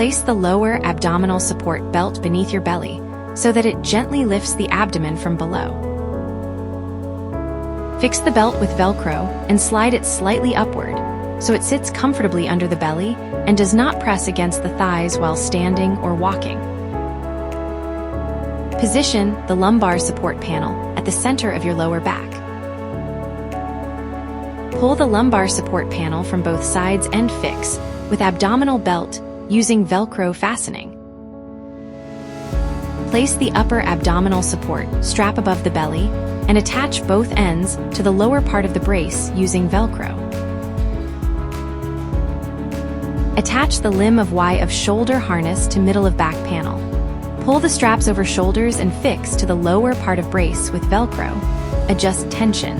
Place the lower abdominal support belt beneath your belly so that it gently lifts the abdomen from below. Fix the belt with Velcro and slide it slightly upward so it sits comfortably under the belly and does not press against the thighs while standing or walking. Position the lumbar support panel at the center of your lower back. Pull the lumbar support panel from both sides and fix with abdominal belt using Velcro fastening. Place the upper abdominal support strap above the belly and attach both ends to the lower part of the brace using Velcro. Attach the limb of Y of shoulder harness to middle of back panel. Pull the straps over shoulders and fix to the lower part of brace with Velcro. Adjust tension.